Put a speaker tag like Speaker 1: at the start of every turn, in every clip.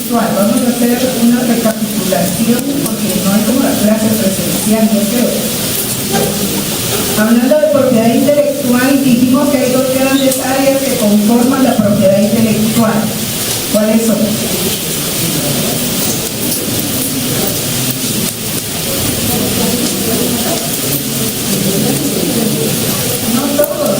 Speaker 1: intelectual. Vamos a hacer una recapitulación porque no hay como la clase presencial, yo creo. Hablando de propiedad intelectual, dijimos que hay dos grandes áreas que conforman la propiedad intelectual. ¿Cuáles son? No todos.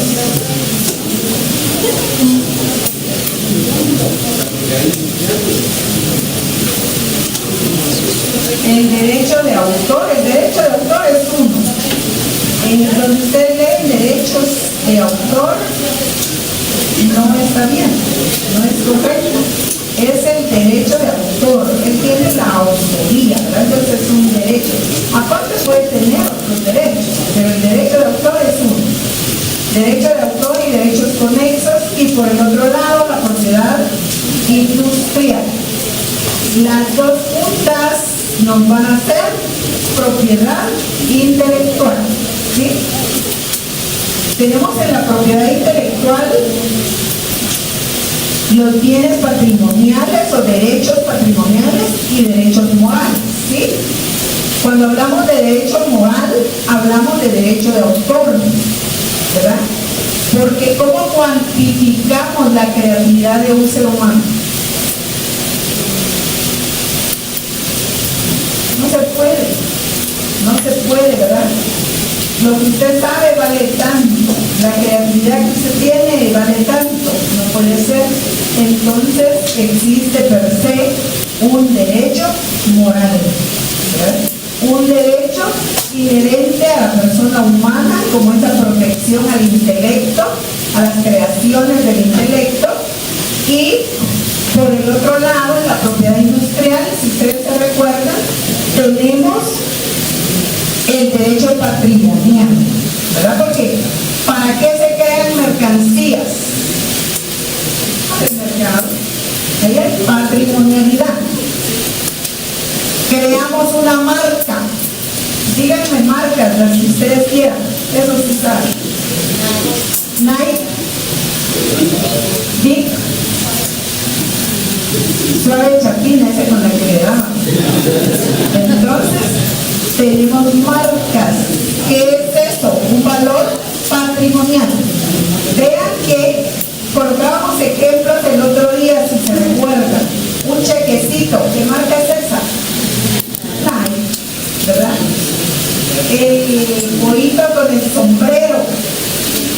Speaker 1: El derecho de autor es uno. En donde usted lee derechos de autor, no está bien, no es correcto. Es el derecho de autor, él tiene la autoría, ¿verdad? Entonces es un derecho. Aparte puede tener otros derechos, pero el derecho de autor es uno. Derecho de autor y derechos conexos, y por el otro lado la propiedad industrial. Las dos juntas nos van a hacer propiedad intelectual, ¿sí? Tenemos en la propiedad intelectual los bienes patrimoniales o derechos patrimoniales y derechos morales, ¿sí? Cuando hablamos de derecho moral, hablamos de derecho de autor, ¿verdad? Porque ¿cómo cuantificamos la creatividad de un ser humano? No se puede, ¿verdad? Lo que usted sabe vale tanto, la creatividad que usted tiene vale tanto, no puede ser. Entonces existe per se un derecho moral, ¿verdad? Un derecho inherente a la persona humana, como esa protección al intelecto, a las creaciones del intelecto, y por el otro lado, en la propiedad industrial, si ustedes se recuerdan, tenemos el derecho patrimonial, ¿verdad? Porque ¿para qué se crean mercancías? Para el mercado. Ahí hay patrimonialidad. Creamos una marca. Díganme marcas, las que ustedes quieran. Eso sí sabe. Nike, Dick, Suave Chapina, ese con la que le daban. Entonces, tenemos marcas. ¿Qué es eso? Un valor patrimonial. Vean que colocábamos ejemplos el otro día, si se recuerdan. Un chequecito. ¿Qué marca es esa? Nike, ¿verdad? El pollito con el sombrero.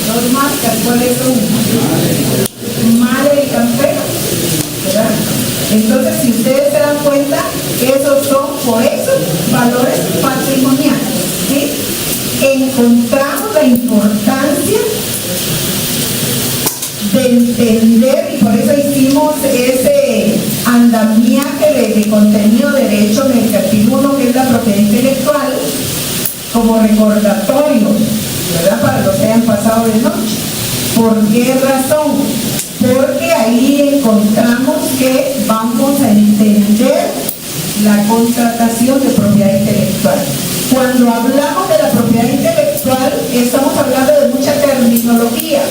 Speaker 1: Dos marcas, ¿cuáles son? Male y Campero, ¿verdad? Entonces, si ustedes se dan cuenta, esos son, por eso, valores patrimoniales, ¿sí? Encontramos la importancia de entender, y por eso hicimos ese andamiaje de contenido de derecho en el capítulo 1, que es la propiedad intelectual, como recordatorio, ¿verdad? Para los que hayan pasado de noche. ¿Por qué razón? Porque ahí encontramos que vamos a entender la contratación de propiedad intelectual. Cuando hablamos de la propiedad intelectual, estamos hablando de mucha terminología.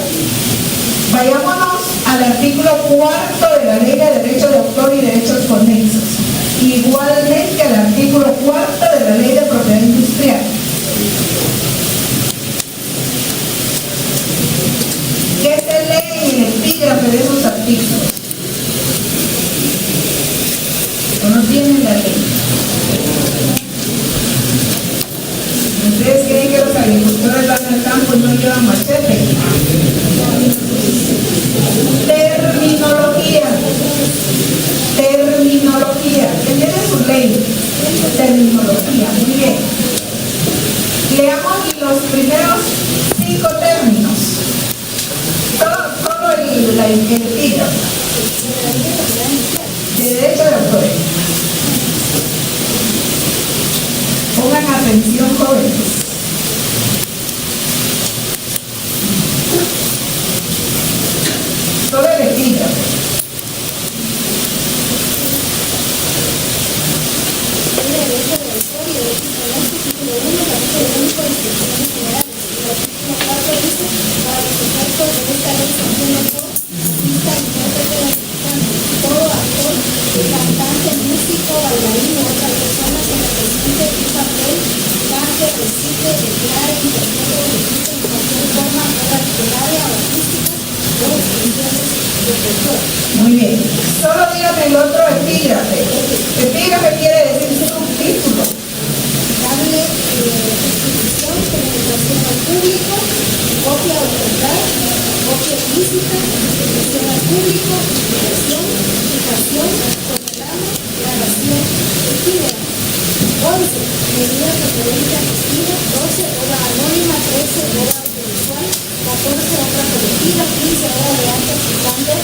Speaker 1: Vayámonos al artículo 4 de la Ley de Derecho de Autor y Derechos Conexos. Igualmente al artículo 4 de la Ley de Propiedad Industrial. ¿Qué se lee en el epígrafe de esos artículos? ¿O no tienen la ley? ¿Ustedes creen que los agricultores van al campo y no llevan machete? Terminología. Terminología. ¿Qué tiene su ley? Terminología. Muy bien. Leamos los primeros 5 términos. Todo el epígrafe de derecho de autor. Pongan atención, jóvenes. Muy bien. Solo dígame el otro epígrafe. Epígrafe quiere decir subtítulo.
Speaker 2: Darle exposición, comunicación al público, copia o verdad, copia explícita, exposición al público, divulgación, fijación, programa, grabación, efímera. 11. Medidas referentes a destino. 12. Obra anónima. 13. Obra audiovisual. 14. Obra colectiva. 15. Obra de arte estándar.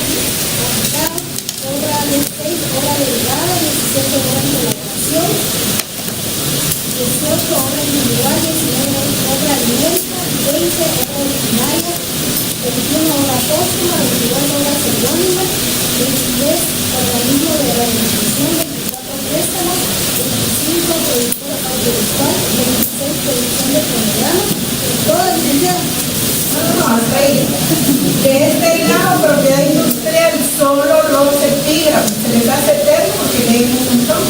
Speaker 2: Obra de 6. Obra derivada. 17. Obra en colaboración. 18. Obra individual. 19. Obra inédita. 20. Obra originaria. 21. Obra póstuma. 22. Obra seudónima. 23. Organismo de realización. 24. Préstamos. 25. Productor audiovisual. 26. Producción de fonograma. Toda licenciada.
Speaker 1: No, hasta ahí. De este lado, propiedad industrial, solo los epígrafes. Se les hace eterno porque leen un montón.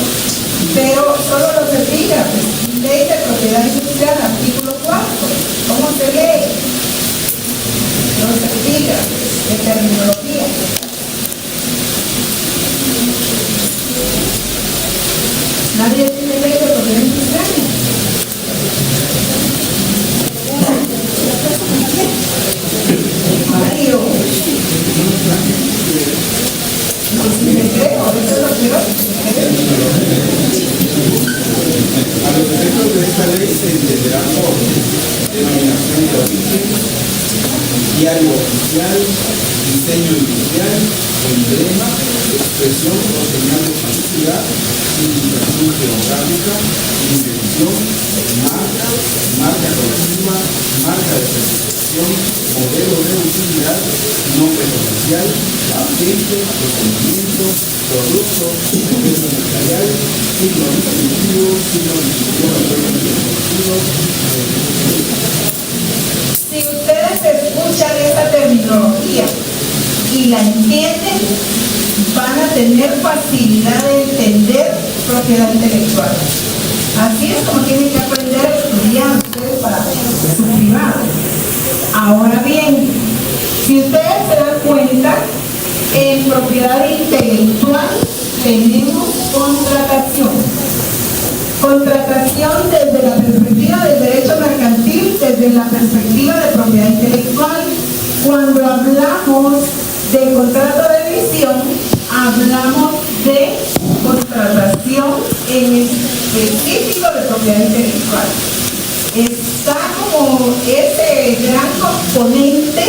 Speaker 1: Pero solo los epígrafes. Ley de propiedad industrial, artículo 4. ¿Cómo se lee? Los epígrafes de terminología. Nadie tiene ley de propiedad industrial. Mario. No, si me creo, eso es lo peor.
Speaker 3: A los efectos de esta ley se entenderá por denominación de origen, diario oficial, diseño industrial, emblema, expresión o señal de publicidad, indicación geográfica, invención, marca, marca colectiva, marca de certificación, modelo de utilidad, nombre comercial, patente, procedimiento, producto, proceso empresarial, siglo distintivo, siglo distintivo.
Speaker 1: Si ustedes escuchan esta terminología y la entienden, van a tener facilidad de entender propiedad intelectual. Así es como tienen que aprender a estudiar ustedes para su privado. Ahora bien, si ustedes se dan cuenta, en propiedad intelectual tenemos contratación. Contratación desde la perspectiva del derecho mercantil, desde la perspectiva de propiedad intelectual. Cuando hablamos de contrato de edición, hablamos de contratación en específico de propiedad intelectual. Está como ese gran componente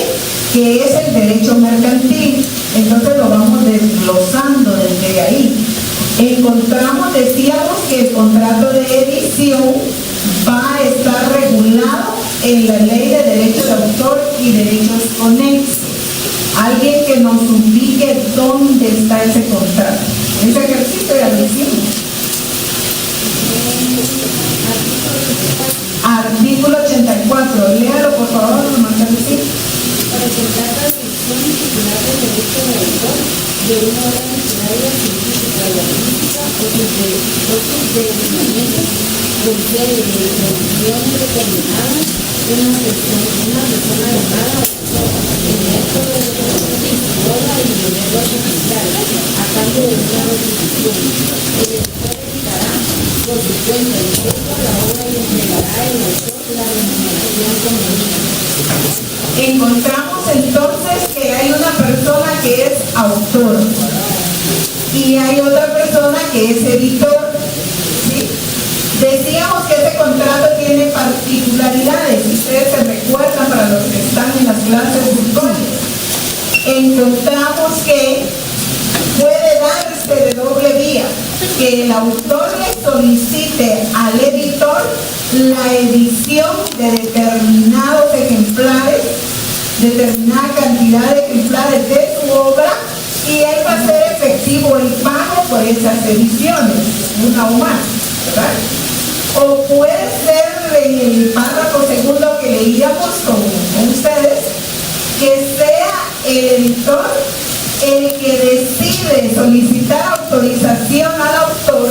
Speaker 1: que es el derecho mercantil. Entonces lo vamos desglosando desde ahí. Encontramos, decíamos que el contrato de edición va a estar regulado en la ley de derecho de autor y derechos conexos. Alguien que nos ubique dónde está ese contrato. Ese ejercicio ya lo hicimos. Artículo 84. Léalo por favor, Marta Lucía.
Speaker 2: Para contratar la edición titular del derecho de autor de una obra literaria, científica o artística o sus desdoblamientos por ser de producción determinada una persona llamada en esto de obra y deberlo ejecutar a cambio de una retribución. El editor editará por su cuenta y riesgo la obra y entregará al autor la remuneración convenida.
Speaker 1: Encontramos entonces que hay una persona que es autor y hay otra persona que es editor, ¿sí? Decíamos que ese contrato tiene particularidades, si ustedes se recuerdan para los que están en las clases virtuales. Encontramos que puede darse de doble vía, que el autor le solicite al editor la edición de determinados ejemplares, determinada cantidad de ejemplares de su obra, y él va a ser efectivo el pago por esas ediciones, una o más, ¿verdad? O puede ser en el párrafo segundo que leíamos con ustedes, que sea el editor el que decide solicitar autorización al autor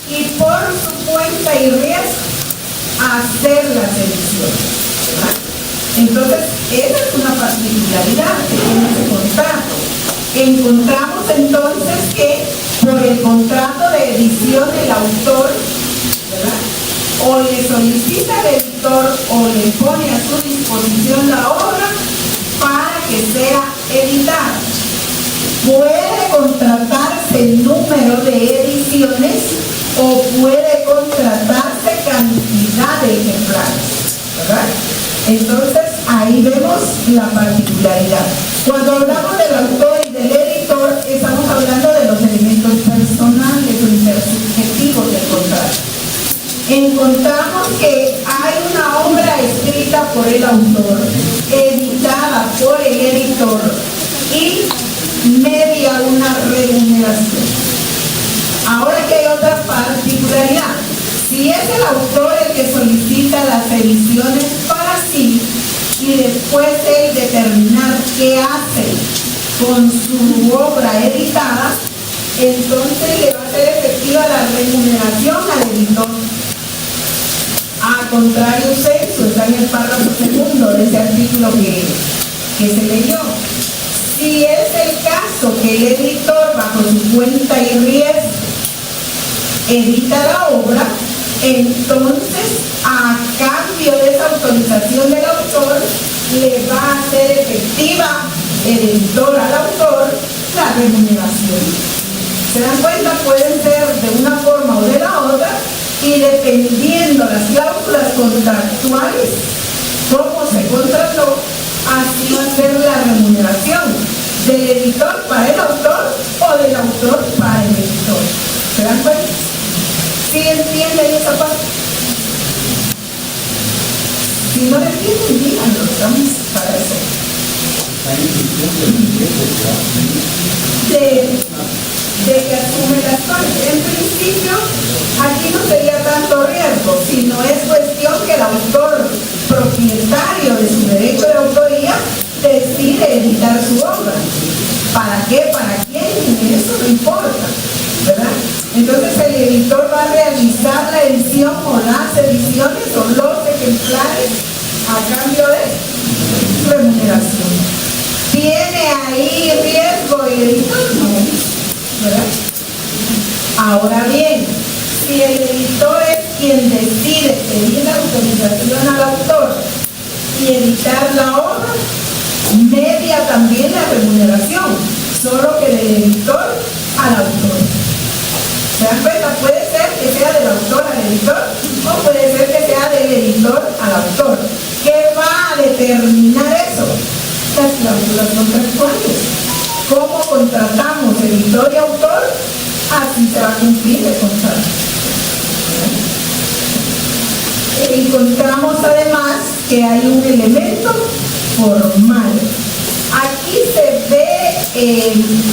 Speaker 1: y por su cuenta y riesgo hacer las ediciones, ¿verdad? Entonces, esa es una particularidad que tiene ese contrato. Encontramos en solicita al editor o le pone a su disposición la obra para que sea editada. Puede contratarse el número de ediciones o puede contratarse cantidad de ejemplares, ¿verdad? Entonces ahí vemos la particularidad. Cuando hablamos del autor y del editor, estamos hablando de los elementos personales o intersubjetivos del contrato. Encontramos que hay una obra escrita por el autor, editada por el editor y media una remuneración. Ahora que hay otra particularidad, si es el autor el que solicita las ediciones para sí y después él determinar qué hace con su obra editada, entonces le va a ser efectiva la remuneración al editor. A contrario censo, está en el párrafo segundo de ese artículo que se leyó. Si es el caso que el editor bajo su cuenta y riesgo edita la obra, entonces a cambio de esa autorización del autor le va a hacer efectiva el editor al autor la remuneración. ¿Se dan cuenta? Pueden ser de una forma o de la otra y dependiendo las cláusulas contractuales, cómo se contrató, así va a ser la remuneración del editor para el autor o del autor para el editor. ¿Se dan cuenta? ¿Sí entienden esa parte? Si no le entienden, díganlo, estamos para eso. De que asume las partes. En principio, aquí no sería tanto riesgo, sino es cuestión que el autor propietario de su derecho de autoría decide editar su obra. ¿Para qué? ¿Para quién? Eso no importa, ¿verdad? Entonces el editor va a realizar la edición o las ediciones o los ejemplares a cambio de remuneración. ¿Tiene ahí riesgo el editor? No, ¿verdad? Ahora bien, si el editor es quien decide pedir la autorización al autor y editar la obra, media también la remuneración, solo que del editor al autor. ¿Se dan cuenta? Puede ser que sea del autor al editor o puede ser que sea del editor al autor. ¿Qué va a determinar eso? Las cláusulas contractuales. ¿Cómo contratamos editor y autor? Así se va a cumplir el contrato. Encontramos además que hay un elemento formal. Aquí se ve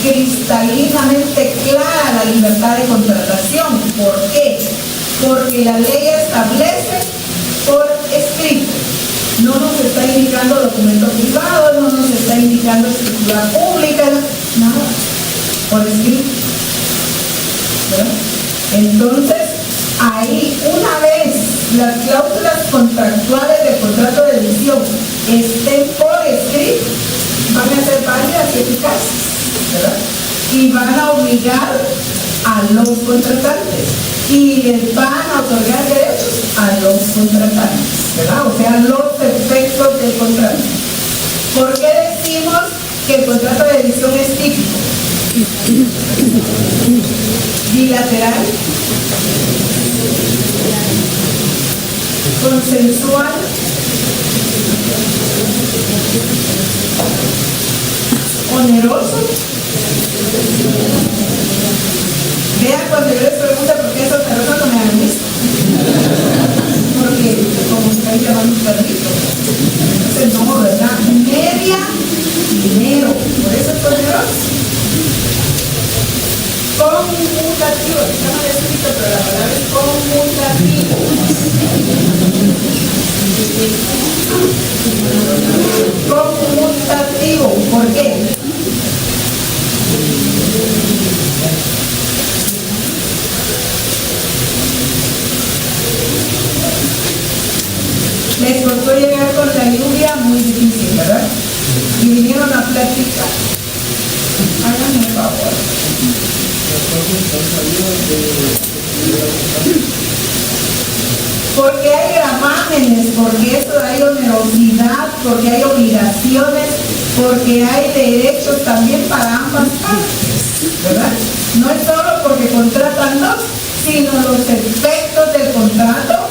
Speaker 1: cristalinamente clara la libertad de contratación. ¿Por qué? Porque la ley establece por escrito. No nos está indicando documento privado, no nos está indicando escritura pública, nada. Por escrito. ¿Verdad? Entonces, ahí una vez las cláusulas contractuales del contrato de edición estén por escrito, van a ser válidas y eficaces, ¿verdad? Y van a obligar a los contratantes y les van a otorgar derechos a los contratantes, ¿verdad? O sea, los efectos del contrato. ¿Por qué decimos que el contrato de edición es típico? Bilateral, consensual, oneroso. Vean cuando yo les pregunto por qué es oneroso, no me hagan visto. Porque como ustedes llaman un perrito. Entonces no, ¿verdad? Media, dinero. Por eso es oneroso. Conmutativo, está mal escrito, pero la palabra es conmutativo. Conmutativo, ¿por qué? Les costó llegar con la lluvia, muy difícil, ¿verdad? Y vinieron a platicar. Háganme el favor. porque hay gravámenes, porque eso hay onerosidad, porque hay obligaciones, porque hay derechos también para ambas partes, ¿verdad? No es solo porque contratan dos, sino los efectos del contrato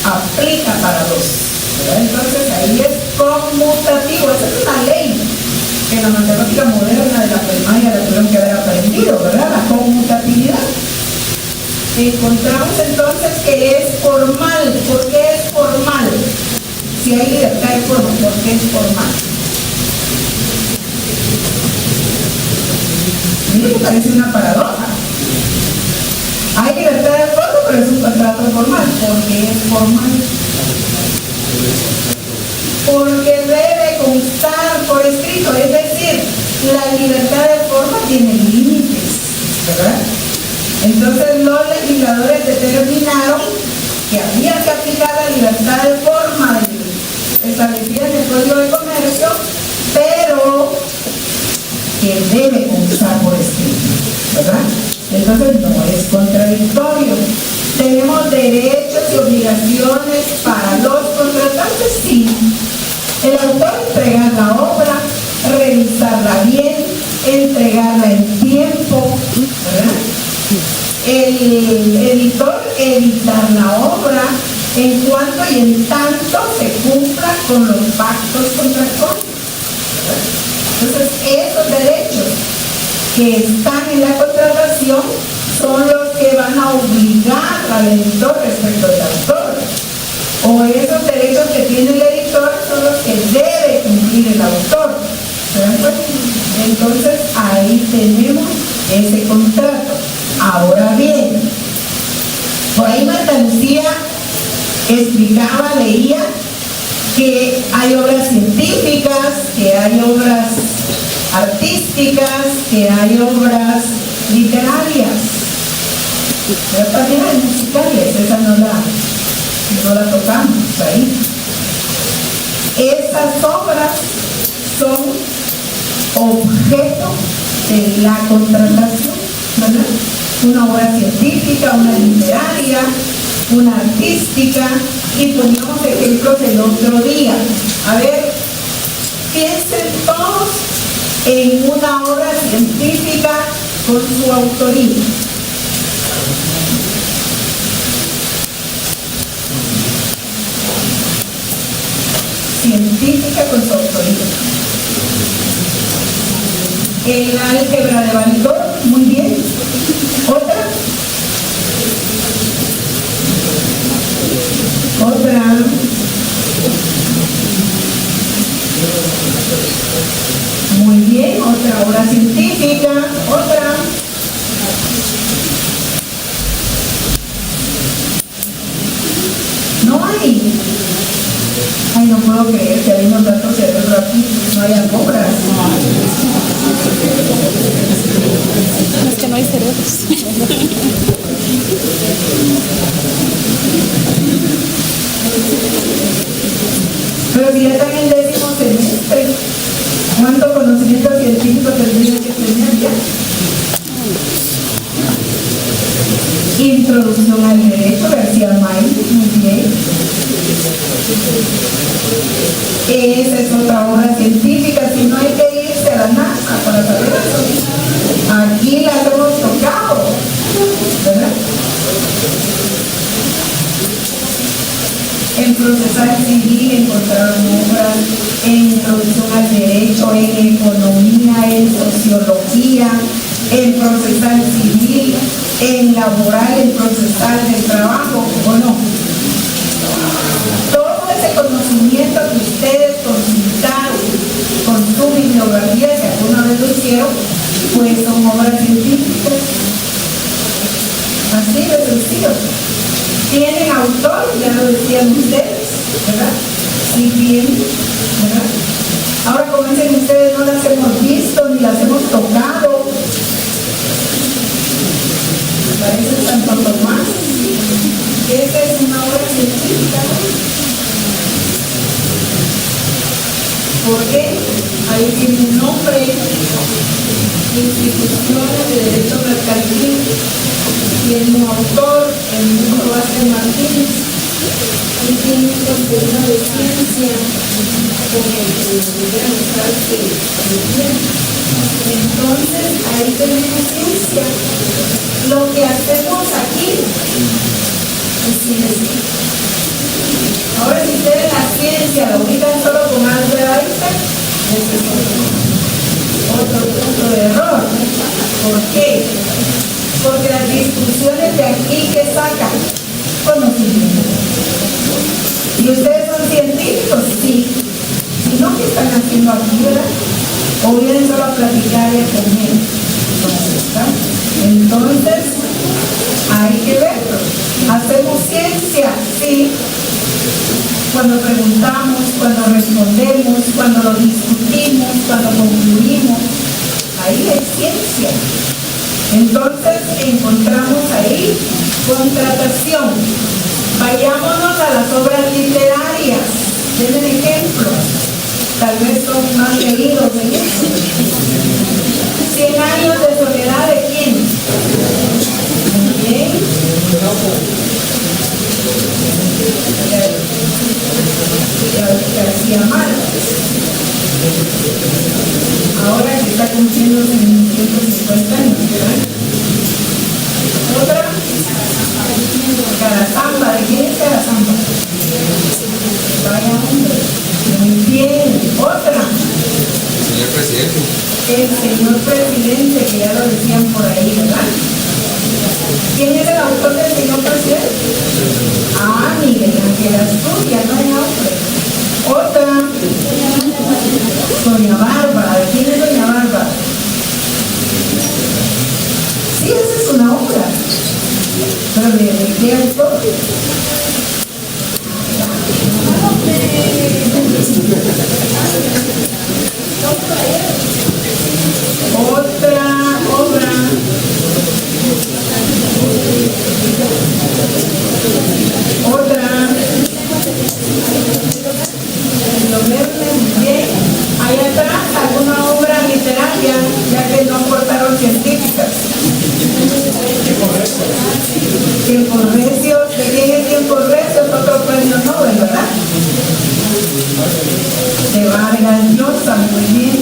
Speaker 1: aplica para dos, ¿verdad? Entonces ahí es conmutativo, esa es una ley que en la matemática moderna de la primaria la tuvieron que haber aprendido, ¿verdad? La conmutatividad. Encontramos entonces que es formal. ¿Por qué es formal? Si hay libertad de forma, ¿por qué es formal? Miren, parece una paradoja. Hay libertad de forma, pero es un contrato formal. ¿Por qué es formal? Porque debe constar por escrito, es decir, la libertad de forma tiene límites, ¿verdad? Entonces los legisladores determinaron que había que aplicar la libertad de forma establecida en el Código de Comercio, pero que debe constar por escrito, ¿verdad? Entonces no es contradictorio. Tenemos derechos y obligaciones para los contratantes, sí. El autor entregar la obra, revisarla bien, entregarla en tiempo, ¿verdad? El editor editar la obra en cuanto y en tanto se cumpla con los pactos contractuales. Entonces, esos derechos que están en la contratación son los que van a obligar al editor respecto del autor. O esos derechos que tiene el editor son los que debe cumplir el autor. Entonces, ahí tenemos ese contrato. Ahora bien, por ahí Marta Lucía explicaba, leía que hay obras científicas, que hay obras artísticas, que hay obras literarias, pero también hay musicales, esa no la tocamos ahí. Estas obras son objeto de la contratación, ¿verdad? Una obra científica, una literaria, una artística, y poníamos ejemplos el otro día. A ver, piensen todos en una obra científica con su autoría. Científica con su autoría. El álgebra de Baldor, muy bien. Otra. Muy bien, otra obra científica, otra. No hay. Ay, no puedo creer que hay unos datos cerebro aquí, no hay obras.
Speaker 4: Es que no hay cerebros.
Speaker 1: Pero si ya están en el 10º semestre, ¿cuánto conocimiento científico tendrían que tener ya? Introducción al derecho, García May, muy bien. Esa es otra obra científica, si no hay que irse a la NASA para saber eso. Aquí las hemos tocado, ¿verdad? En procesal civil encontraron obras, en introducción al derecho, en economía, en sociología, en procesal civil, en laboral, en procesal del trabajo, ¿o no? Todo ese conocimiento que ustedes consultaron con su bibliografía, que alguna vez lo hicieron, pues son obras científicas. Así de sencillo. Tienen autor, ya lo decían ustedes, ¿verdad? Sí, bien, ¿verdad? Ahora, como dicen ustedes, no las hemos visto ni las hemos tocado. Me parece Santo Tomás. Esa es una obra científica, ¿no? ¿Por qué? Ahí tiene un nombre, instituciones de derecho mercantil, tiene un autor, el mismo Vázquez Martínez.
Speaker 2: y tiene un contenido de ciencia con el que deberían estarse metiendo.
Speaker 1: Entonces, ahí tenemos ciencia. Lo que hacemos aquí es ciencia. Ahora, si ustedes la ciencia la ubican solo con Albert Einstein, ese es otro punto de error. ¿Por qué? Porque las discusiones de aquí que sacan conocimiento. ¿Y ustedes son científicos? Sí. Si no, ¿qué están haciendo aquí, verdad? O vienen solo a platicar y a comer. Entonces, hay que verlo. Hacemos ciencia, sí. Cuando preguntamos, cuando respondemos, cuando lo discutimos, cuando concluimos, ahí hay ciencia. Entonces encontramos ahí contratación. Vayámonos a las obras literarias. Denme ejemplos. Tal vez son más leídos de eso. 100 años de soledad, ¿de quién? Muy bien. García Márquez. Ahora que está cumpliendo 150 años, ¿verdad? Otra, Carazamba. ¿De quién es Carazamba? Vaya hombre. Muy bien. Otra.
Speaker 3: Señor presidente.
Speaker 1: El señor presidente, que ya lo decían por ahí, ¿verdad? ¿Quién es el autor del señor presidente? Ah, Miguel Ángel Asturias, no hay nombre. Otra, Doña Bárbara. ¿De quién es Doña Bárbara? Sí, esa es una obra. Pero ¿de qué autor? Otra obra. Otra. Lo ven bien. Allá atrás alguna obra literaria, ya que no aportaron científicas. Tiempo Recio, ¿de quién es Tiempo Recio? Es otro premio Nobel, ¿verdad? De Vargas Llosa, muy bien.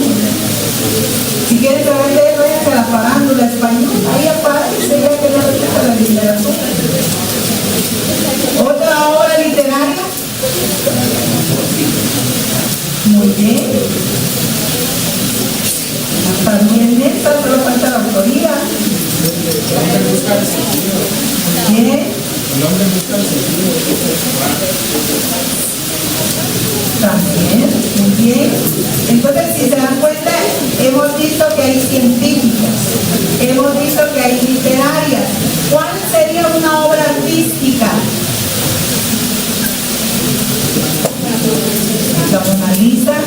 Speaker 1: Si quieren saber de eso, vayan a la farándula española. Ahí aparece ya que no respeta la literatura. Otra obra literaria. Muy bien. También esta, solo falta la autoría. Bien.
Speaker 3: El hombre busca el sentido.
Speaker 1: También, muy bien. Entonces, si se dan cuenta, hemos visto que hay científicas, hemos visto que hay literarias. ¿Cuál sería una obra artística? La Mona Lisa,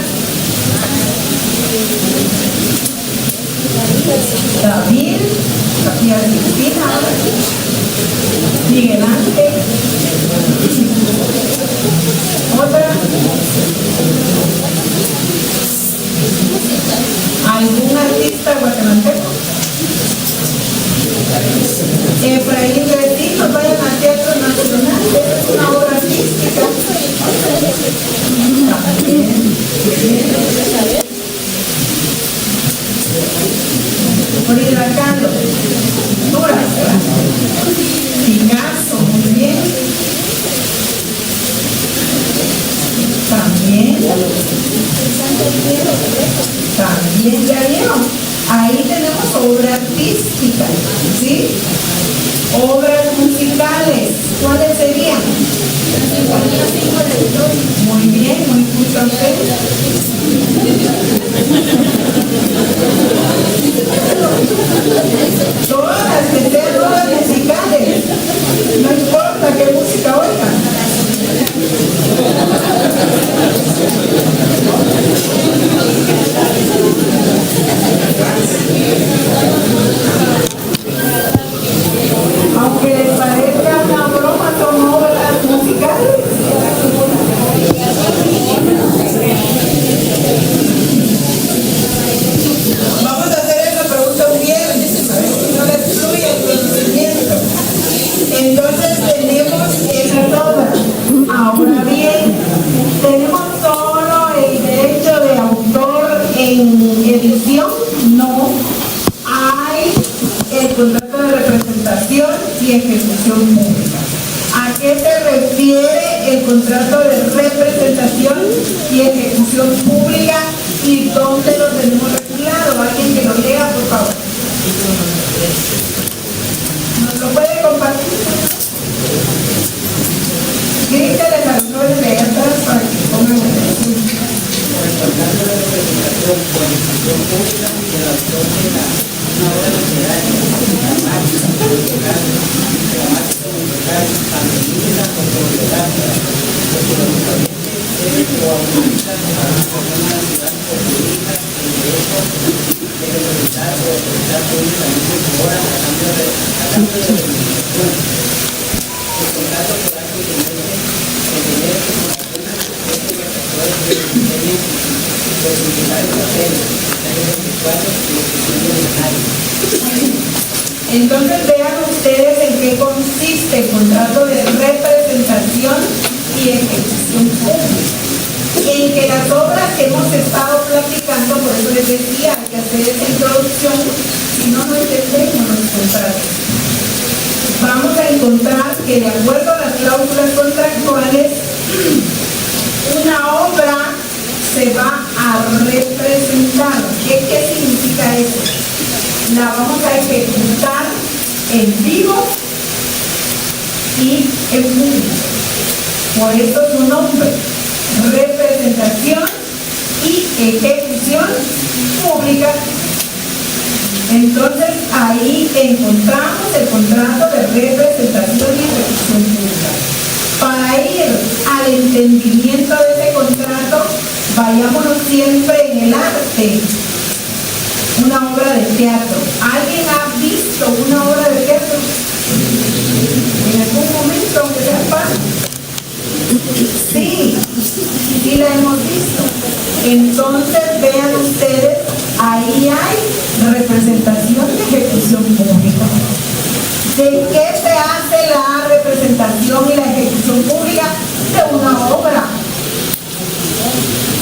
Speaker 1: David, Capilla Sixtina, Miguel Ángel. Otra. ¿Algún artista guatemalteco? Efraín Retino, vayan al Teatro Nacional, es una obra artística. Frida Kahlo, Picasso, muy bien. También ya vieron, ahí tenemos obra artística, ¿sí? Obras musicales, ¿cuáles serían? Muy bien, muy justo usted. Todas las que sean obras musicales, no importa qué música oigan. Aunque les parezca una broma, son obras musicales. Vamos a hacer esa pregunta un viernes, a ver si no les fluye. contrato de representación y ejecución pública. ¿A qué se refiere el contrato de representación y ejecución pública y dónde lo tenemos regulado? Alguien que lo lea, por favor. ¿Nos lo puede compartir? Grítale a los jóvenes de allá atrás para que pongan atención. Entonces vean ustedes en qué consiste el contrato de representación y ejecución pública. En que las obras que hemos estado platicando, por eso les decía, hay que hacer esa introducción, si no, no entendemos los contratos. Vamos a encontrar que de acuerdo a las cláusulas contractuales, una obra se va a representar. ¿Qué significa eso? La vamos a ejecutar en vivo y en público. Por eso su nombre, representación y ejecución pública. Entonces ahí encontramos el contrato de representación y ejecución pública. Para ir al entendimiento de ese contrato, vayámonos siempre en el arte. Una obra de teatro. ¿Alguien ha visto una obra de teatro? ¿En algún momento, aunque sea parte? Sí, sí la hemos visto. Entonces, vean ustedes, ahí hay representación y ejecución pública. ¿De qué se hace la representación y la ejecución pública? De una obra.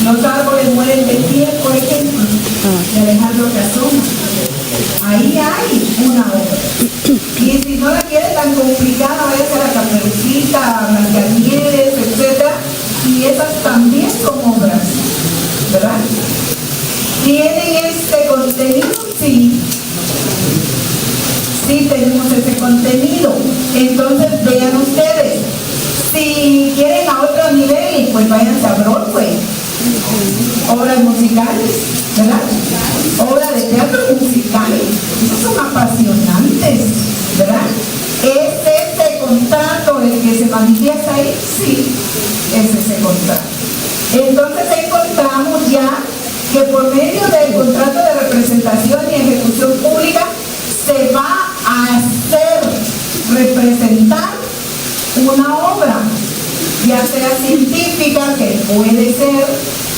Speaker 1: Los árboles mueren de pie, por ejemplo, de Alejandro Casona. Ahí hay una obra. Y si no la quiere tan complicada, vaya a la Caperucita, Blancanieves, etc. Y esas también son obras, ¿verdad? ¿Tienen este contenido? Sí. Sí tenemos ese contenido. Entonces vean ustedes. Si quieren a otro nivel, pues váyanse a Broadway. Obras musicales, ¿verdad? Obras de teatro musicales, esos son apasionantes, ¿verdad? ¿Es este contrato el que se manifiesta ahí? Sí, es ese contrato. Entonces encontramos ya que por medio del contrato de representación y ejecución pública se va a hacer representar una obra, ya sea científica, que puede ser,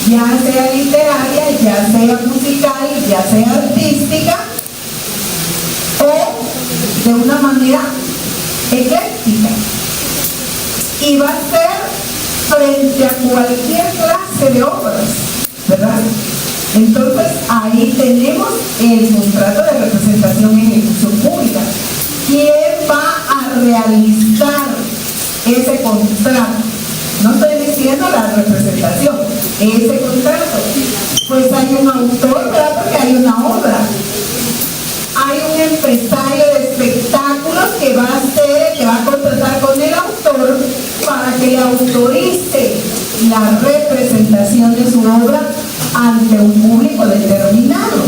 Speaker 1: ya sea literaria, ya sea musical, ya sea artística, o de una manera ecléctica. Y va a ser frente a cualquier clase de obras, ¿verdad? Entonces ahí tenemos el contrato de representación y ejecución pública. ¿Quién va a realizar ese contrato? No estoy diciendo la representación, ese contrato. Pues hay un autor, ¿verdad? Porque hay una obra. Hay un empresario de espectáculos que va a hacer, que va a contratar con el autor para que le autorice la representación de su obra ante un público determinado.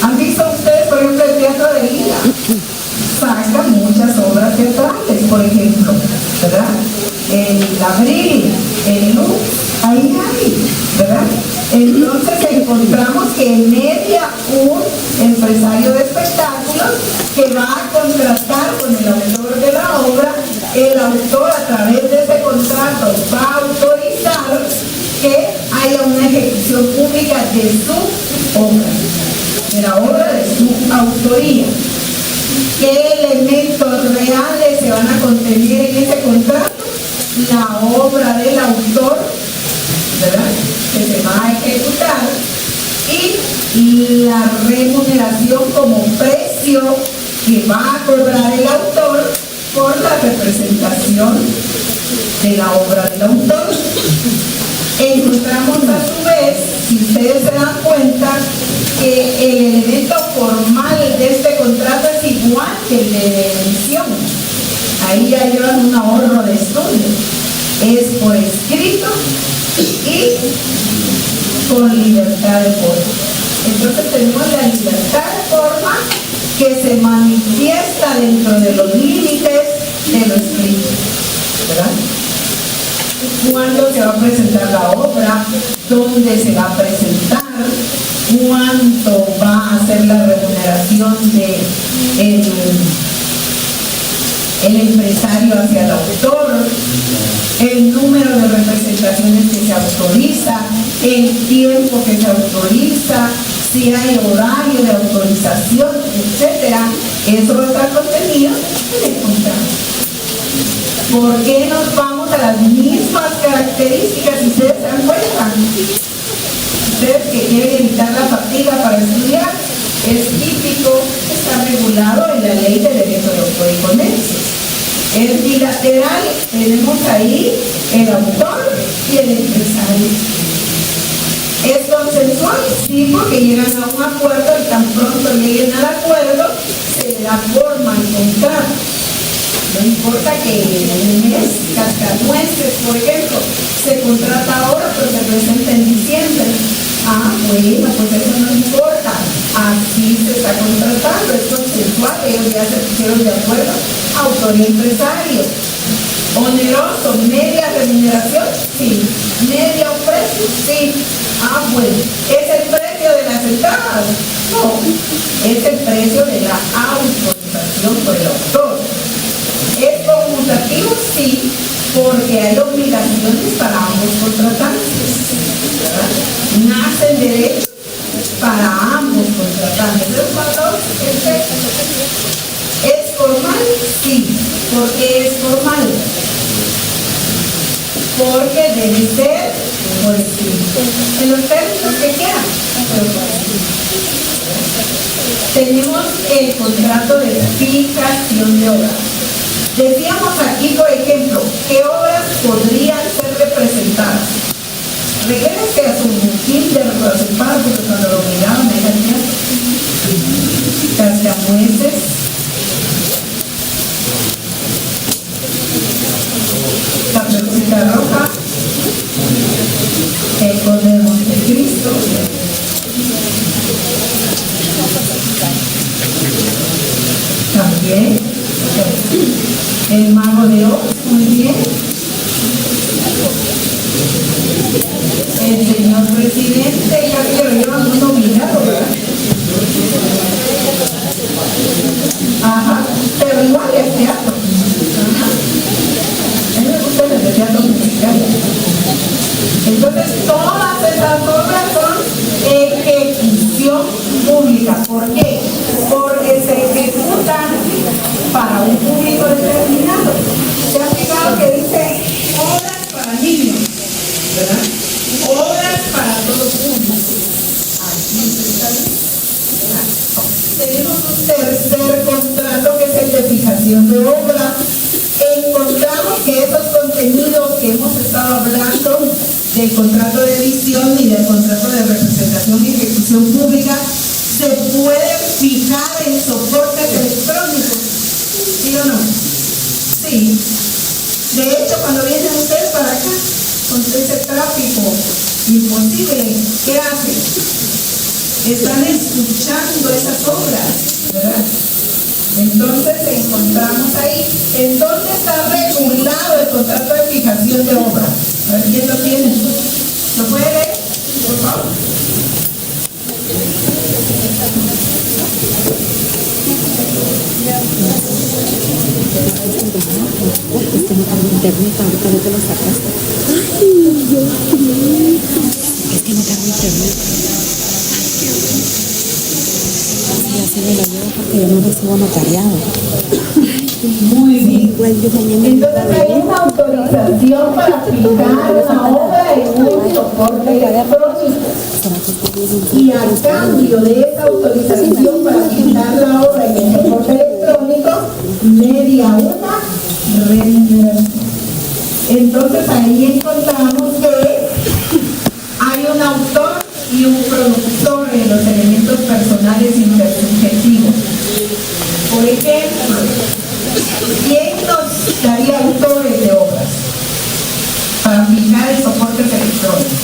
Speaker 1: ¿Han visto ustedes, por ejemplo, el Teatro de Lira? Saca muchas obras teatrales, por ejemplo, ¿verdad? El Abril, el Luz, ahí hay, ¿verdad? Entonces encontramos que media un empresario de espectáculos que va a contratar con el autor de la obra, el autor a través de ese contrato va a autorizar que haya una ejecución pública de su obra, de la obra de su autoría. ¿Qué elementos reales se van a contener en ese contrato? La obra del autor, ¿verdad?, que se va a ejecutar, y la remuneración como precio que va a cobrar el autor por la representación de la obra del autor. Encontramos a su vez, si ustedes se dan cuenta, que el elemento formal de este contrato es igual que el de emisión. Ahí ya llevan un ahorro de estudio. Es por escrito y con libertad de forma. Entonces tenemos la libertad de forma que se manifiesta dentro de los límites de lo escrito, ¿verdad? Cuándo se va a presentar la obra, dónde se va a presentar, cuánto va a ser la remuneración de el empresario hacia el autor, el número de representaciones que se autoriza, el tiempo que se autoriza, si hay horario de autorización, etcétera. Eso va a estar contenido en el contrato. ¿Por qué nos vamos a las mismas características? Si ustedes se dan cuenta, ustedes que quieren evitar la fatiga para estudiar, es típico, está regulado en la ley de derecho de autor y comercio. Es bilateral, tenemos ahí el autor y el empresario. ¿Es consensual? Sí, porque llegan a un acuerdo y tan pronto lleguen al acuerdo, se le da forma al contrato. No importa que en el mes Cascanueces, por ejemplo, se contrata ahora, pero se presenta en diciembre. Ah, bueno, pues eso no importa. Así se está contratando, es consensual, ellos ya se pusieron de acuerdo, autor y empresario. Oneroso, media remuneración, sí. Media un precio, sí. Ah, bueno, ¿es el precio de las entradas? No, es el precio de la autorización por el autor. ¿Es conmutativo? Sí, porque hay obligaciones para ambos contratantes, ¿verdad? Nacen derechos para ambos contratantes. ¿Es formal? Sí. ¿Por qué es formal? Porque debe ser por escrito, en los términos que quieran, pero por escrito. Tenemos el contrato de fijación de obras. Decíamos aquí, por ejemplo, ¿qué obras podrían ser representadas? Recuérdense a su mutil de representar, porque cuando lo obligaron a ir al teatro. Cascanueces, Caperucita Roja, el Cordero de Montecristo, también el Mago de Oz, muy bien, el señor presidente, casi lo llevan un obligado, ¿verdad? Ajá, pero igual es teatro. Ajá. A mí me gusta el de teatro musical. Entonces, todas esas obras son ejecución pública. ¿Por qué? Porque se ejecutan para un público determinado. ¿Se ha fijado que dice obras para niños? ¿Verdad? Obras para todo público. Aquí está bien. Tenemos un tercer contrato que es el de fijación de obra. Encontramos que esos contenidos que hemos estado hablando del contrato de edición y del contrato de representación y ejecución pública se pueden fijar en soportes electrónicos, ¿sí o no? Sí. De hecho, cuando vienen ustedes para acá con ese tráfico imposible, ¿qué hacen? Están escuchando esas obras, ¿verdad? Entonces encontramos ahí, ¿en dónde está regulado el contrato de fijación de obra? A ver quién lo tiene. ¿Lo puede leer, por favor?
Speaker 4: Internet, ahorita no te lo sacaste. Es que no tengo internet. Ya se me lo llevo porque yo no recibo notariado.
Speaker 1: Muy bien.
Speaker 4: Igual yo mañana.
Speaker 1: Entonces hay una autorización para fijar una obra en un soporte electrónico. Y a cambio de esa autorización para fijar la obra en el soporte electrónico, Entonces ahí encontramos que hay un autor y un productor en los elementos personales intersubjetivos. Por ejemplo, ¿quién nos daría autores de obras para fijar el soporte electrónico?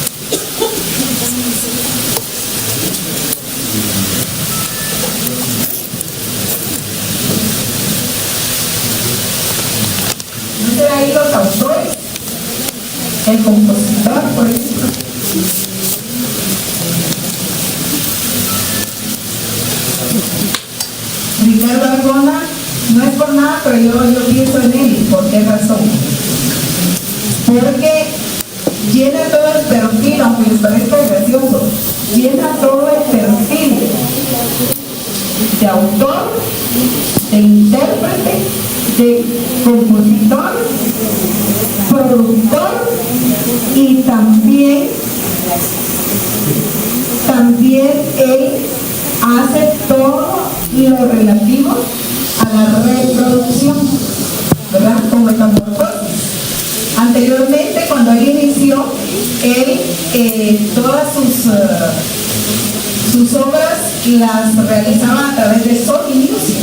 Speaker 1: ¿No será ahí los autores? El compositor, por ejemplo. Ricardo Arjona, no es por nada, pero yo pienso en él. ¿Por qué razón? Porque llena todo el perfil, aunque les parezca gracioso, llena todo el perfil de autor, de intérprete, de compositor, productor y también él hace todo lo relativo a la reproducción, ¿verdad? Como metamorfosis. Anteriormente, cuando él inició, todas sus obras las realizaba a través de Sony Music.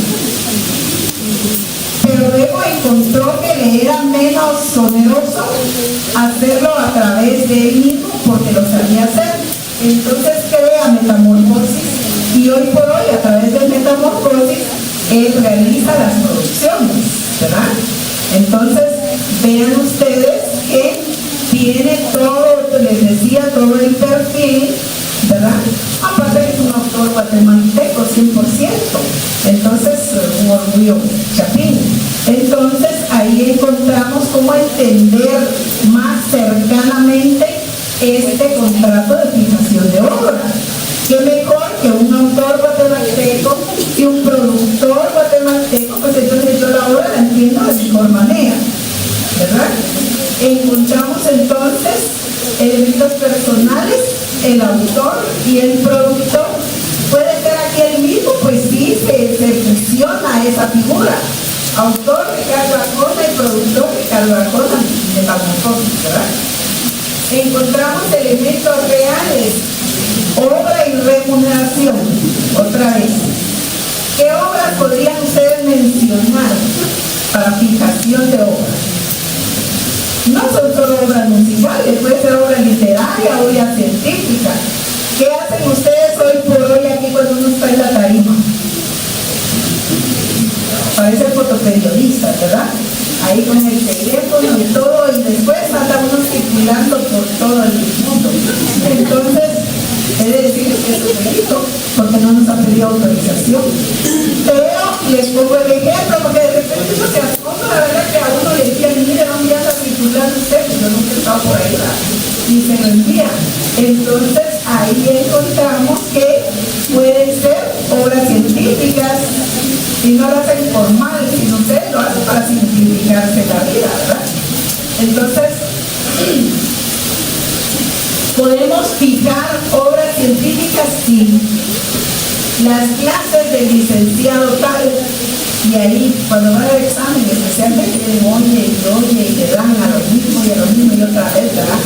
Speaker 1: Pero luego encontró que le era menos oneroso hacerlo a través de él mismo porque lo sabía hacer. Entonces crea Metamorfosis y hoy por hoy a través de Metamorfosis él realiza las producciones, ¿verdad? Entonces vean ustedes que tiene todo, les decía, todo el perfil, ¿verdad? Aparte que es un autor guatemalteco 100%, entonces un orgullo chapín. Entonces ahí encontramos cómo entender más cercanamente este contrato de fijación de obra. ¿Qué mejor que un autor guatemalteco y un productor guatemalteco? Pues entonces yo la obra la entiendo de mejor manera, ¿verdad? Encontramos entonces elementos personales, el autor y el productor. ¿Puede ser aquí el mismo? Pues sí, se fusiona esa figura. Autor Ricardo Arjona y productor Ricardo Arjona, Metamorfosis, ¿verdad? Encontramos elementos reales, obra y remuneración. Otra vez, ¿qué obras podrían ustedes mencionar para fijación de obras? No son solo obras musicales, puede ser obra literaria, obra científica. ¿Qué hacen ustedes hoy por hoy aquí cuando uno está en la tarima? Parecen fotoperiodistas, ¿verdad? Ahí con el teléfono y todo, y después anda uno circulando por todo el mundo. Entonces, he de decir que eso es delito, porque no nos ha pedido autorización. Pero les pongo el ejemplo, porque de repente uno se asombra, la verdad que a uno le decían, mire, ¿dónde anda circulando usted? Pues yo nunca he estado por ahí, ¿verdad? Y se lo envían. Entonces, ahí encontramos que pueden ser obras científicas, y no lo hacen por mal, sino ustedes lo hacen para simplificarse la vida, ¿verdad? Entonces, podemos fijar obras científicas sí. Las clases del licenciado tal, y ahí cuando va al examen, especialmente oye y le dan a lo mismo y otra vez, ¿verdad?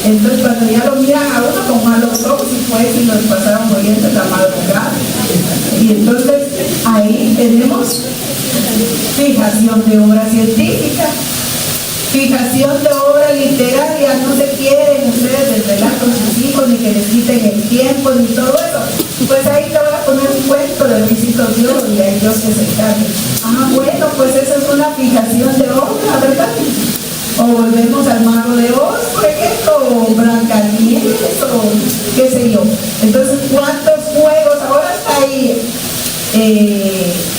Speaker 1: Entonces cuando ya lo miran a uno con malos ojos y pues si los pasaron oyendo la madrugada. Y entonces ahí tenemos fijación de obra científica, fijación de obra literaria. No se quieren ustedes desvelar con sus hijos ni que les quiten el tiempo ni todo eso. Pues ahí te voy a poner un cuento de Luisito Dios y ahí Dios que se encargue. Ah, bueno, pues esa es una fijación de obra, ¿verdad? O volvemos al Mago de Oz, por ejemplo, o Blancanieves, o qué sé yo. Entonces, ¿cuántos juegos? Ahora está ahí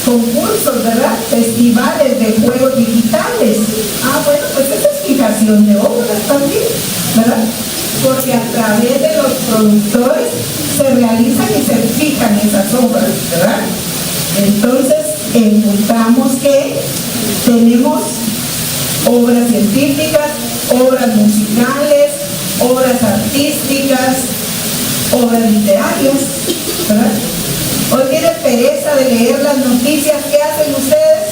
Speaker 1: concursos, ¿verdad? Festivales de juegos digitales. Ah, bueno, pues esa es fijación de obras también, ¿verdad? Porque a través de los productores se realizan y se fijan esas obras, ¿verdad? Entonces, encontramos que tenemos obras científicas, obras musicales, obras artísticas, obras literarias, ¿verdad? Hoy tienen pereza de leer las noticias. ¿Qué hacen ustedes?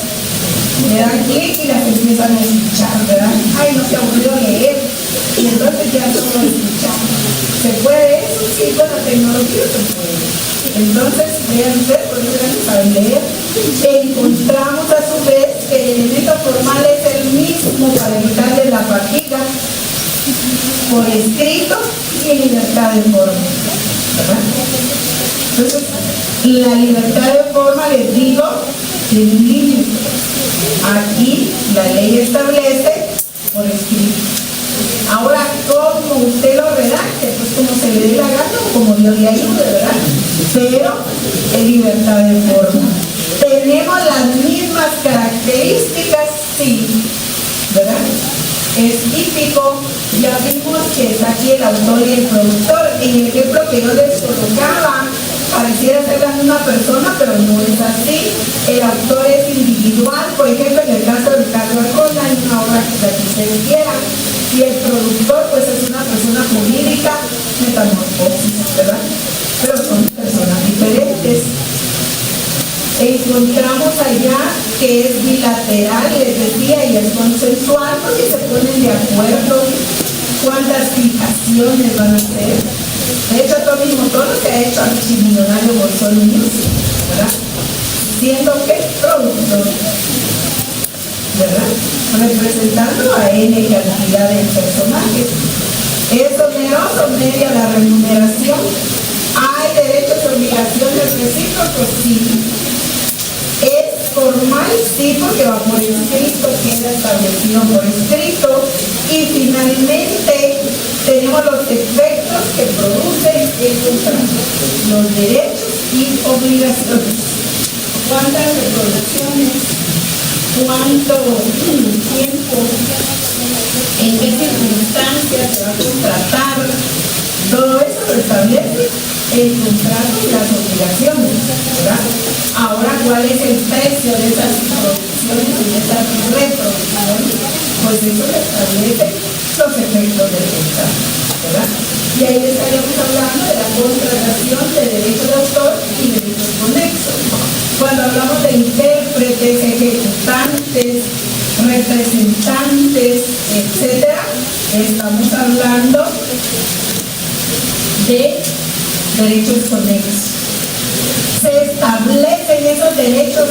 Speaker 1: le dan clic y las empiezan a escuchar, ¿verdad? Ay, no se aburrió leer. Y entonces ya todo escuchar. ¿Se puede eso? Sí, con la tecnología se puede. Entonces, vean ustedes, por eso ya no saben leer. Encontramos a su vez que el elemento formal es el mismo para evitarle la fatiga por escrito y libertad de forma, ¿verdad? Entonces, la libertad de forma, les digo, tiene un límite. Aquí la ley establece por escrito. Ahora, como usted lo redacte, pues como se le dé la gana o como Dios le ayude, ¿verdad? Pero es libertad de forma. Tenemos las mismas características, sí, ¿verdad? Es típico, ya vimos que está aquí el autor y el productor. En el ejemplo que yo les colocaba, pareciera ser la misma persona, pero no es así. El autor es individual, por ejemplo, en el caso de Ricardo Arjona, hay una obra que ustedes quieran, y el productor, pues es una persona jurídica, Metamorfosis, ¿verdad? Pero son personas diferentes. Encontramos allá que es bilateral, les decía, y es consensual porque se ponen de acuerdo cuántas fijaciones van a hacer. De hecho, todo lo que ha hecho Archimillonario Bolsón Music, ¿verdad? Siendo que productor, ¿verdad? Representando a N cantidad de personajes. ¿Es oneroso media la remuneración? ¿Hay derechos y obligaciones recíprocos? Sí. ¿Es formal? Sí, porque va por escrito, queda establecido por escrito. Y finalmente tenemos los efectos que produce el contrato, los derechos y obligaciones. ¿Cuántas reproducciones? ¿Cuánto tiempo? ¿En qué circunstancias se va a contratar? Todo eso lo establece el contrato y las obligaciones, ¿verdad? Ahora, ¿cuál es el precio de esas producciones y de esas reproducciones? Pues eso lo establece los efectos del contrato, ¿verdad? Y ahí estaríamos hablando de la contratación de derechos de autor y derechos conexos. Cuando hablamos de intérpretes, ejecutantes, representantes, etcétera, estamos hablando de derechos conexos. ¿Se establecen esos derechos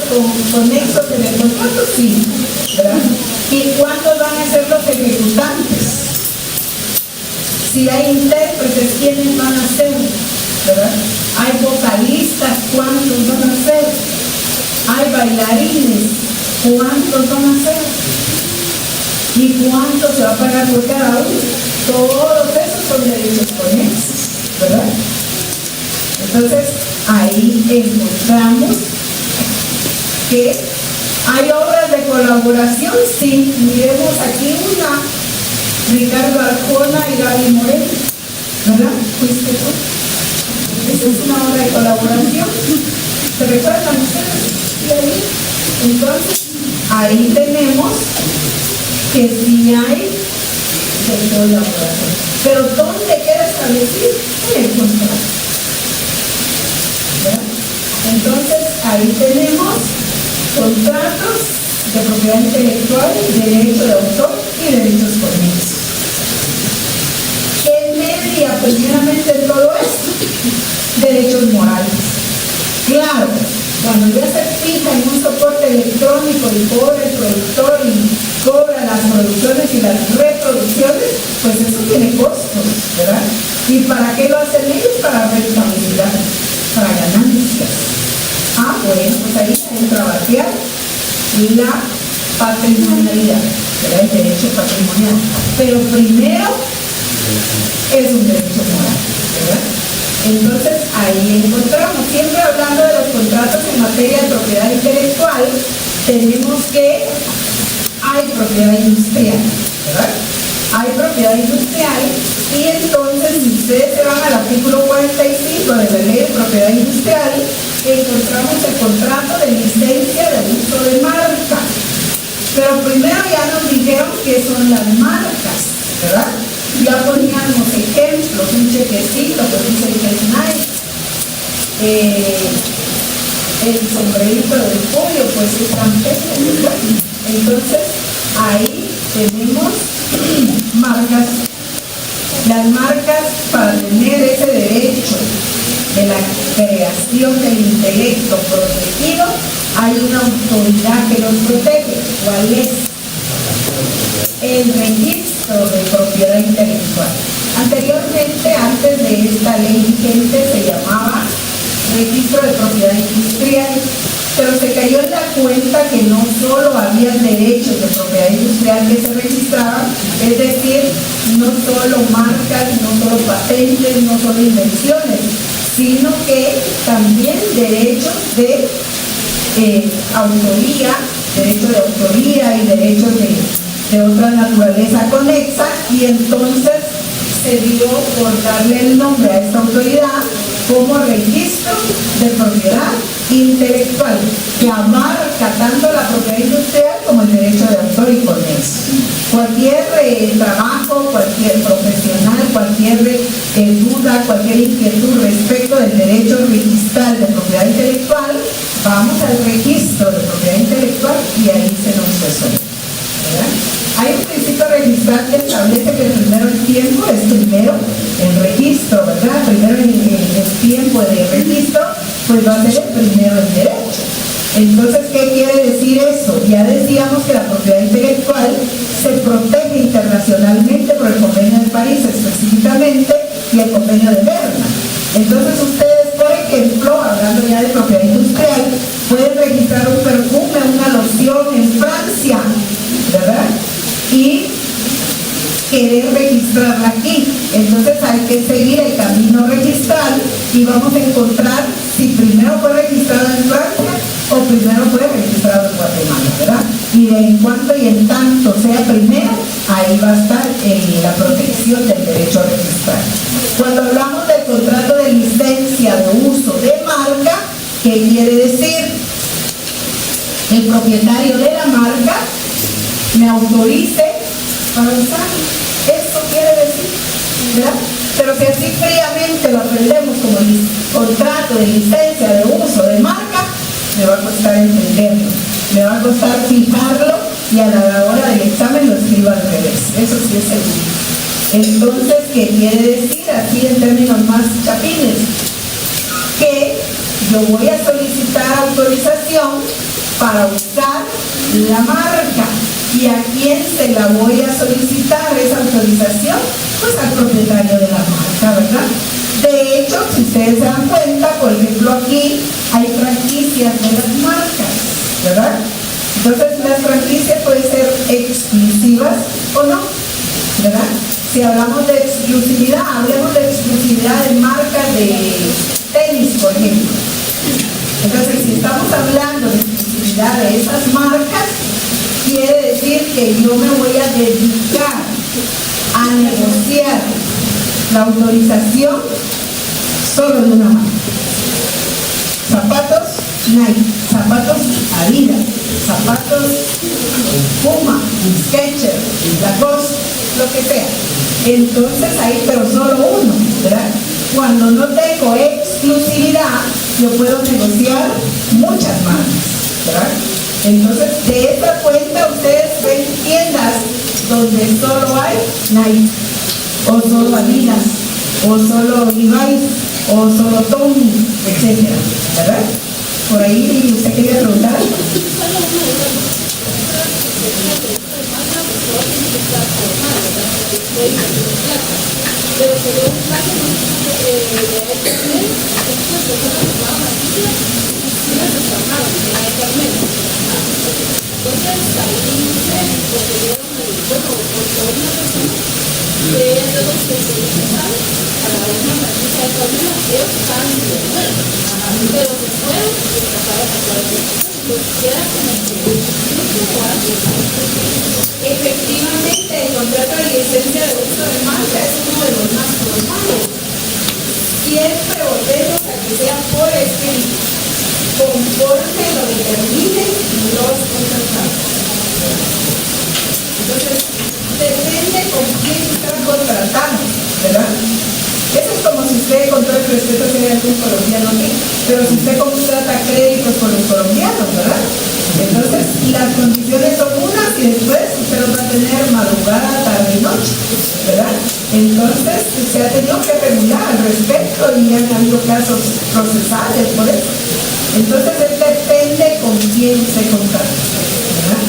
Speaker 1: conexos en el contrato? Sí, ¿verdad? ¿Y cuántos van a ser los ejecutantes? Si hay intérpretes, ¿quiénes van a ser? ¿Verdad? Hay vocalistas, ¿cuántos van a ser? Hay bailarines, ¿cuántos van a ser? ¿Y cuánto se va a pagar por cada uno? Todos esos son derechos conexos, ¿verdad? Entonces, ahí encontramos que hay obras de colaboración, sí. Miremos aquí una, Ricardo Arjona y Gaby Moreno, ¿verdad? ¿Fuiste tú? Esa es una obra de colaboración. ¿Se recuerdan ustedes? ¿Y ahí? Entonces, ahí tenemos que sí hay de colaboración. Pero ¿dónde queda establecido? En el contrato. ¿Verdad? Entonces, ahí tenemos contratos de propiedad intelectual, derecho de autor y derechos conexos. ¿Qué media primeramente en todo esto? Derechos morales. Claro, cuando ya se fija en un soporte electrónico y cobra el productor y cobra las producciones y las reproducciones, pues eso tiene costos, ¿verdad? ¿Y para qué lo hacen ellos? Para rentabilidad, para ganancias. Ah, bueno, pues ahí entra a batear la patrimonialidad, ¿verdad? El derecho patrimonial. Pero primero es un derecho moral, ¿verdad? Entonces ahí encontramos, siempre hablando de los contratos en materia de propiedad intelectual, tenemos que hay propiedad industrial, ¿verdad? Hay propiedad industrial y entonces si ustedes se van al artículo 45 de la ley de propiedad industrial, encontramos el contrato de licencia de uso de marca. Pero primero ya nos dijeron qué son las marcas, ¿verdad? Ya poníamos ejemplos, un chequecito que dice que es Nike, el sombrerito del pollo, pues es campestre, ¿verdad? El Entonces, ahí tenemos marcas. Las marcas para tener ese derecho de la creación del intelecto protegido, hay una autoridad que los protege. ¿Cuál es? El registro de propiedad intelectual. Anteriormente, antes de esta ley vigente, se llamaba registro de propiedad industrial, pero se cayó en la cuenta que no solo había derechos de propiedad industrial que se registraban, es decir, no solo marcas, no solo patentes, no solo invenciones, sino que también derechos de autoría, derechos de autoría y derechos de otra naturaleza conexa, y entonces se dio por darle el nombre a esta autoridad como registro de propiedad intelectual, que abarca tanto la propiedad industrial como el derecho de autor y conexo. Cualquier trabajo, cualquier profesional, cualquier duda, cualquier inquietud respecto del derecho registral de propiedad intelectual, vamos al registro de propiedad intelectual y ahí se nos resuelve. ¿Verdad? Hay un principio registral que establece que primero el tiempo es primero el registro, ¿verdad? Primero el tiempo de registro, pues va a ser el primero el derecho. Entonces, ¿qué quiere decir eso? Ya decíamos que la propiedad intelectual se protege internacionalmente por el Convenio de París específicamente y el Convenio de Berna. Entonces, ustedes, por ejemplo, hablando ya de propiedad industrial, pueden registrar un perfume, una loción en Francia, ¿verdad? Y querer registrarla aquí. Entonces hay que seguir el camino registral y vamos a encontrar si primero fue registrado en Francia o primero fue registrado en Guatemala, ¿verdad? Y en cuanto y en tanto sea primero, ahí va a estar la protección del derecho a registrar. Cuando hablamos del contrato de licencia de uso de marca, ¿qué quiere decir? El propietario de la marca me autorice para usar. Eso quiere decir, ¿verdad? Pero si así fríamente lo aprendemos como contrato de licencia de uso de marca, me va a costar entenderlo, me va a costar fijarlo y a la hora del examen lo escribo al revés. Eso sí es seguro. Entonces, ¿qué quiere decir así en términos más chapines? Que yo voy a solicitar autorización para usar la marca. ¿Y a quién se la voy a solicitar esa autorización? Pues al propietario de la marca, ¿verdad? De hecho, si ustedes se dan cuenta, por ejemplo aquí hay franquicias de las marcas, ¿verdad? Entonces las franquicias pueden ser exclusivas o no, ¿verdad? Si hablamos de exclusividad, hablemos de exclusividad de marcas de tenis, por ejemplo. Entonces, si estamos hablando de exclusividad de esas marcas, quiere decir que yo me voy a dedicar a negociar la autorización solo de una marca. Zapatos Nike, zapatos Adidas, zapatos Puma, Skechers, Lacoste, lo que sea. Entonces ahí, pero solo uno, ¿verdad? Cuando no tengo exclusividad, yo puedo negociar muchas marcas, ¿verdad? Entonces, de esta cuenta ustedes ven tiendas donde solo hay Nike, o solo Adidas, o solo Levi's, o solo Tommy, etc. ¿Verdad? Por ahí usted quería preguntar.
Speaker 2: Pero se ve un caso efectivamente, el contrato de licencia de uso de marca es uno de los más formales. Siempre volvemos a que sea por escrito, conforme lo determinen los contratados. Entonces, depende con quién están contratando, ¿verdad? Eso es como si usted, con todo el respeto que hay algún colombiano aquí, pero si usted contrata créditos con los colombianos, ¿verdad? Entonces, las condiciones son unas
Speaker 1: Entonces se ha tenido que regular al respecto y han habido casos procesales por eso. Entonces depende con quién se contrata, ¿verdad?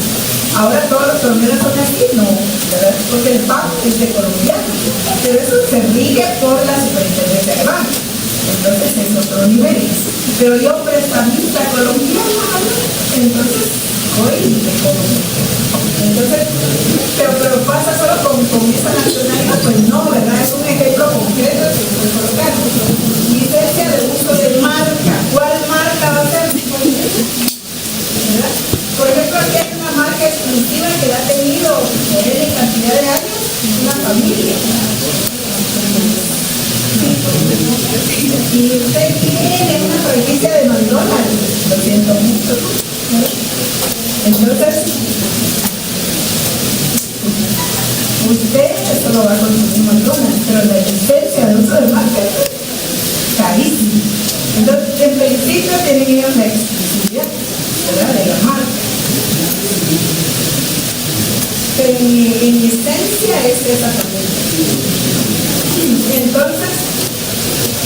Speaker 1: Ahora todos los colombianos son así, no, ¿verdad? Porque el banco es de colombiano, pero eso se rige por la superintendencia de banco. Entonces es otro nivel. Pero yo prestamista colombiana, entonces soy de Colombia. Entonces, pero pasa solo con esa nacionalidad, pues no, ¿verdad? Es un ejemplo concreto que se puede colocar. Licencia de uso de marca. ¿Cuál marca va a ser? ¿Verdad? Por ejemplo, aquí hay una marca exclusiva que la ha tenido en cantidad de años una familia. Y usted tiene una franquicia de McDonald's, lo siento mucho, ¿verdad? Entonces, usted solo va a consumir McDonald's, pero la licencia de uso de marca es carísima. Entonces, en principio tienen ellos la exclusividad, ¿verdad?, de la marca. Pero en esencia es esa también. Entonces,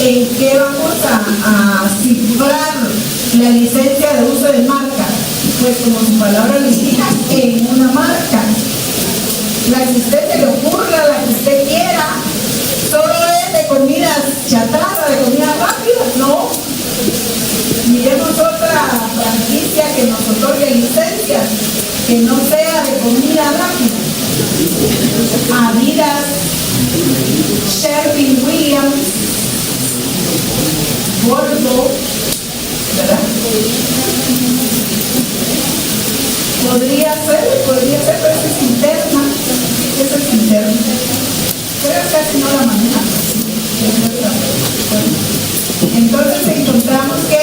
Speaker 1: ¿en qué vamos a cifrar la licencia de uso de marca? Pues como su palabra lo indica, en una marca. La que usted se le ocurra, la que usted quiera, solo es de comidas chatarra, de comida rápida, no. Miremos otra franquicia que nos otorgue licencias, que no sea de comida rápida. Adidas, Sherwin-Williams, Volvo, ¿verdad? Podría ser, pero eso es interna. Pero casi no la manejamos. Entonces encontramos que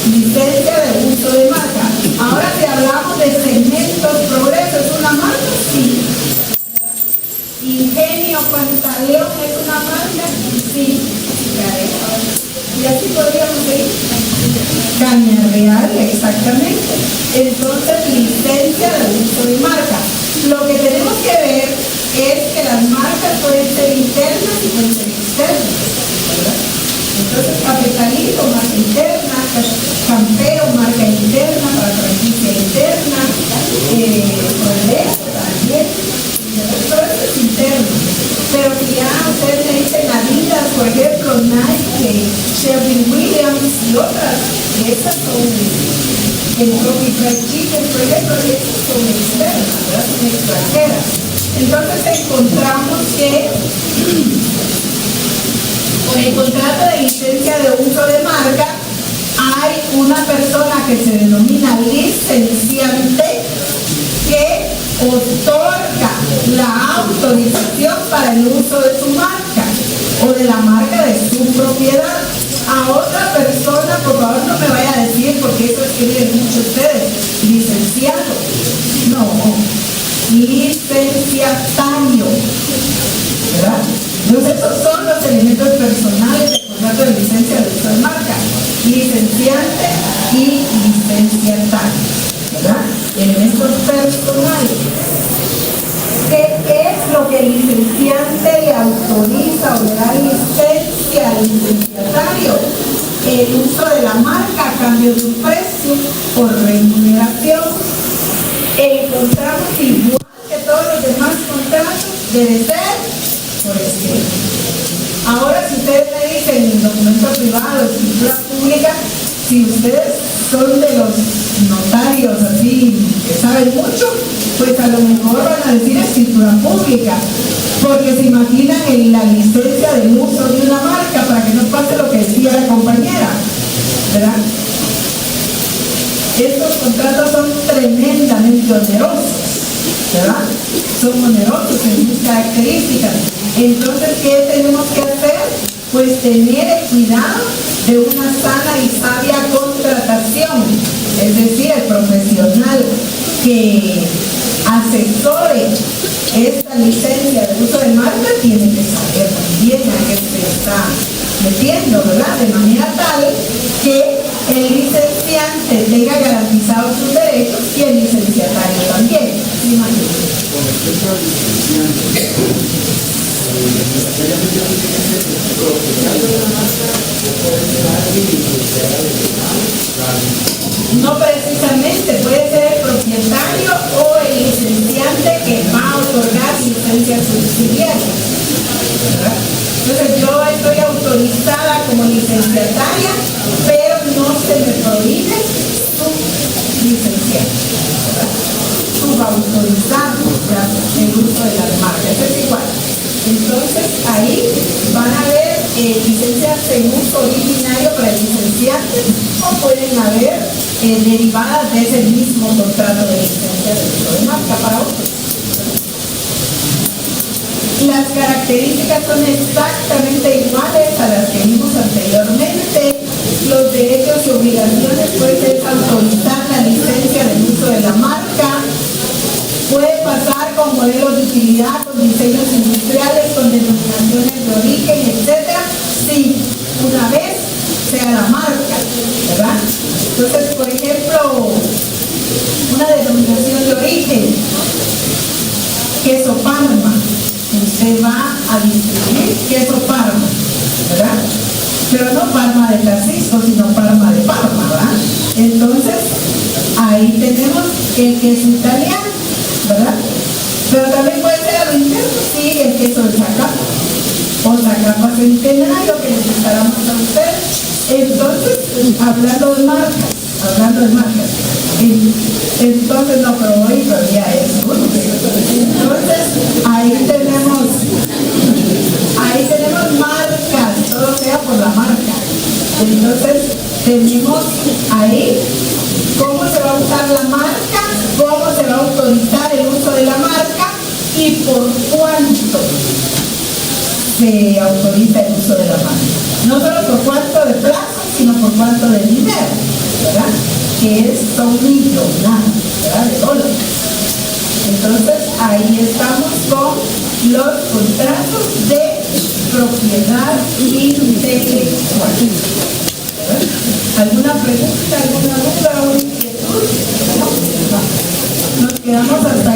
Speaker 1: licencia de uso de marca. Ahora si hablamos de Cementos Progreso, ¿es una marca? Sí. Ingenio Pantaleón es una marca, sí. Y así podríamos ir. Caña Real, exactamente. Entonces, licencia de uso de marca. Lo que tenemos que ver es que las marcas pueden ser internas y pueden ser externas, ¿verdad? Entonces, Cafetalito, marca interna, Campero, marca interna, para franquicia interna, Progreso también. Todo eso es interno. Pero si ya ustedes me dicen Adidas, por ejemplo, Nike, Sherwin-Williams y otras, esas son el Kentucky Fried Chicken, por ejemplo, esas son externas, ¿verdad? Son extranjeras. Entonces encontramos que con el contrato de licencia de uso de marca hay una persona que se denomina licenciante que otorga la autorización para el uso de su marca o de la marca de su propiedad a otra persona. Por favor, no me vaya a decir, porque eso escriben muchos ustedes, licenciado. No, licenciatario, ¿verdad? Entonces esos son los elementos personales del contrato de licencia de uso de marca: licenciante y licenciatario, ¿verdad? Elementos personales. ¿Qué es lo que el licenciante le autoriza o le da licencia al licenciatario? El uso de la marca a cambio de un precio por remuneración. Encontramos igual que todos los demás contratos, debe ser por escrito. Ahora, si ustedes me dicen documento privado, escritura pública, si ustedes son de los notarios así que saben mucho, pues a lo mejor van a decir escritura pública, porque se imaginan en la licencia del uso de una marca, para que no pase lo que decía la compañera, ¿verdad? Estos contratos son tremendamente onerosos, ¿verdad? Son onerosos en sus características. Entonces, ¿qué tenemos que hacer? Pues tener el cuidado de una sana y sabia contratación, es decir, el profesional que asesore esta licencia de uso de marca tiene que saber bien a qué se está metiendo, ¿verdad? De manera tal que el licenciante tenga garantizados sus derechos y el licenciatario también. Imagínense.
Speaker 5: Con respecto al licenciante,
Speaker 1: autorizamos el uso de las marcas. Es igual. Entonces, ahí van a haber licencias en uso originario para el licenciante o pueden haber derivadas de ese mismo contrato de licencia de uso de marca para otros. Las características son exactamente iguales a las que vimos anteriormente. Los derechos y obligaciones pues es autorizar la licencia del uso de la marca. Puede pasar con modelos de utilidad, con diseños industriales, con denominaciones de origen, etc. Sí, una vez sea la marca, ¿verdad? Entonces, por ejemplo, una denominación de origen, queso Parma. Usted va a distribuir queso Parma, ¿verdad? Pero no Parma de Francisco, sino Parma de Parma, ¿verdad? Entonces, ahí tenemos el queso italiano, ¿verdad? Pero también puede ser a lo interno, sí, el queso de Zacapa o Zacapa Centenario, que les gustará más a ustedes. Entonces, hablando de marcas, entonces no, pero hoy todavía es. Entonces, ahí tenemos marcas, todo sea por la marca. Entonces, tenemos ahí cómo se va a usar la marca, cómo se va a autorizar el uso de la marca y por cuánto se autoriza el uso de la marca. No solo por cuánto de plazo, sino por cuánto de dinero, ¿verdad? Que son millonarios, ¿verdad? De dólares. Entonces, ahí estamos con los contratos de propiedad intelectual. ¿Alguna pregunta, alguna duda o inquietud? No. Nos quedamos hasta